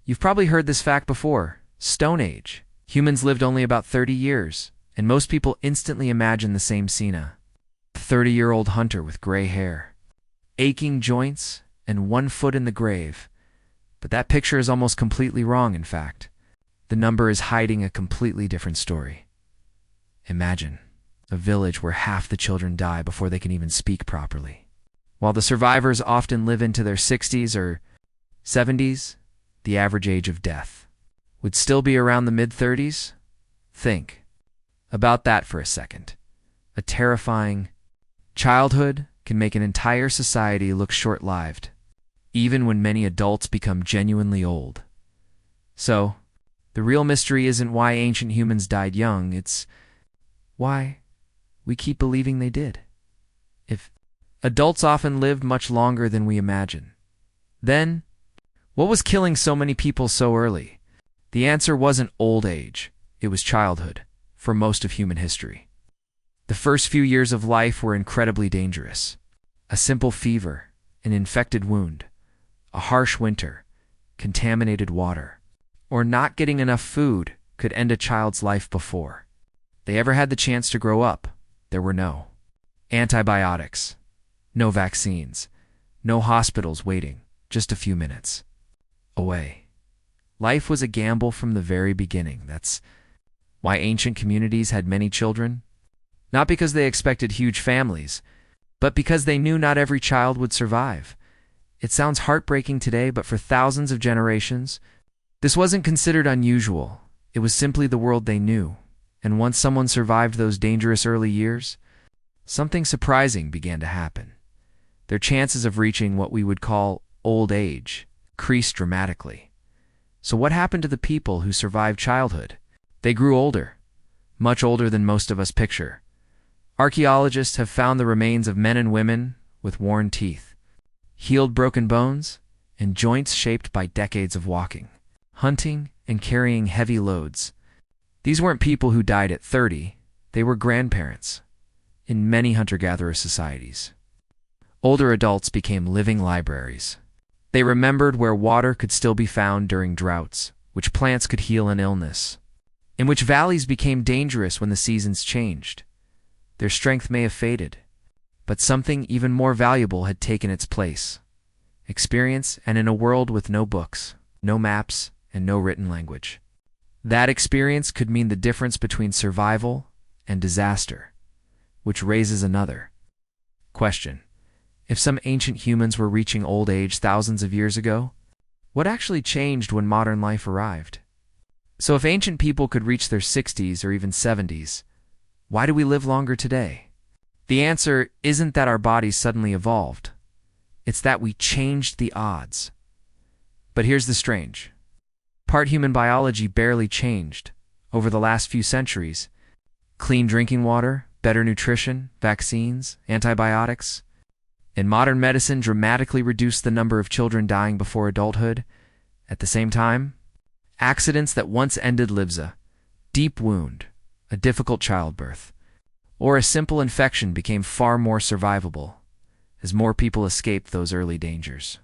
You've probably heard this fact before. Stone Age. Humans lived only about 30 years, and most people instantly imagine the same scene: a 30-year-old hunter with gray hair, aching joints, and one foot in the grave. But that picture is almost completely wrong, in fact. The number is hiding a completely different story. Imagine a village where half the children die before they can even speak properly. While the survivors often live into their 60s or 70s, the average age of death would still be around the mid-30s. Think about that for a second. A terrifying childhood can make an entire society look short-lived, even when many adults become genuinely old. So, the real mystery isn't why ancient humans died young, it's why we keep believing they did. If adults often lived much longer than we imagine, then what was killing so many people so early? The answer wasn't old age, it was childhood, for most of human history. The first few years of life were incredibly dangerous. A simple fever, an infected wound, a harsh winter, contaminated water, or not getting enough food could end a child's life before they ever had the chance to grow up. There were no antibiotics, no vaccines, no hospitals waiting just a few minutes away. Life was a gamble from the very beginning. That's why ancient communities had many children. Not because they expected huge families, but because they knew not every child would survive. It sounds heartbreaking today, but for thousands of generations, this wasn't considered unusual. It was simply the world they knew. And once someone survived those dangerous early years, something surprising began to happen. Their chances of reaching what we would call old age increased dramatically. So what happened to the people who survived childhood? They grew older, much older than most of us picture. Archaeologists have found the remains of men and women with worn teeth, healed broken bones, and joints shaped by decades of walking, hunting, and carrying heavy loads. These weren't people who died at 30, they were grandparents in many hunter-gatherer societies. Older adults became living libraries. They remembered where water could still be found during droughts, which plants could heal an illness, in which valleys became dangerous when the seasons changed. Their strength may have faded, but something even more valuable had taken its place: experience, and in a world with no books, no maps, and no written language. That experience could mean the difference between survival and disaster, which raises another question. If some ancient humans were reaching old age thousands of years ago, what actually changed when modern life arrived? So if ancient people could reach their 60s or even 70s, why do we live longer today? The answer isn't that our bodies suddenly evolved. It's that we changed the odds. But here's the strange part: human biology barely changed over the last few centuries. Clean drinking water, better nutrition, vaccines, antibiotics, and modern medicine dramatically reduced the number of children dying before adulthood. At the same time, accidents that once ended lives: a deep wound, a difficult childbirth, or a simple infection became far more survivable as more people escaped those early dangers.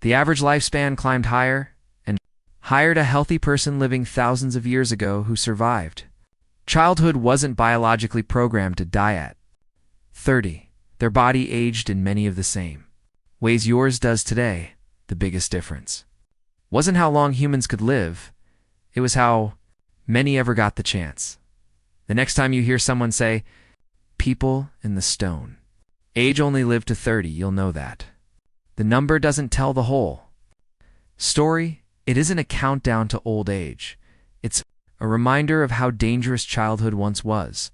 The average lifespan climbed higher and higher. A healthy person living thousands of years ago who survived childhood wasn't biologically programmed to die at 30. Their body aged in many of the same ways yours does today. The biggest difference wasn't how long humans could live, it was how many ever got the chance. The next time you hear someone say, "People in the stone age only lived to 30, you'll know that the number doesn't tell the whole story. It isn't a countdown to old age. It's a reminder of how dangerous childhood once was.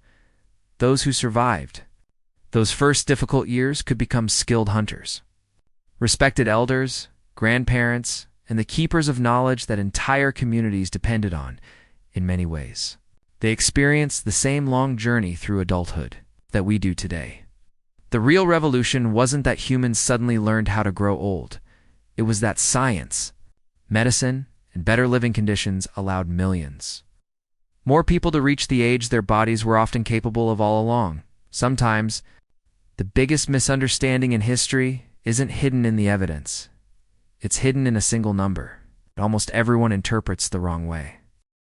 Those who survived those first difficult years could become skilled hunters, respected elders, grandparents, and the keepers of knowledge that entire communities depended on. In many ways, they experienced the same long journey through adulthood that we do today. The real revolution wasn't that humans suddenly learned how to grow old. It was that science, medicine, and better living conditions allowed millions more people to reach the age their bodies were often capable of all along. Sometimes, the biggest misunderstanding in history isn't hidden in the evidence. It's hidden in a single number. almost everyone interprets the wrong way.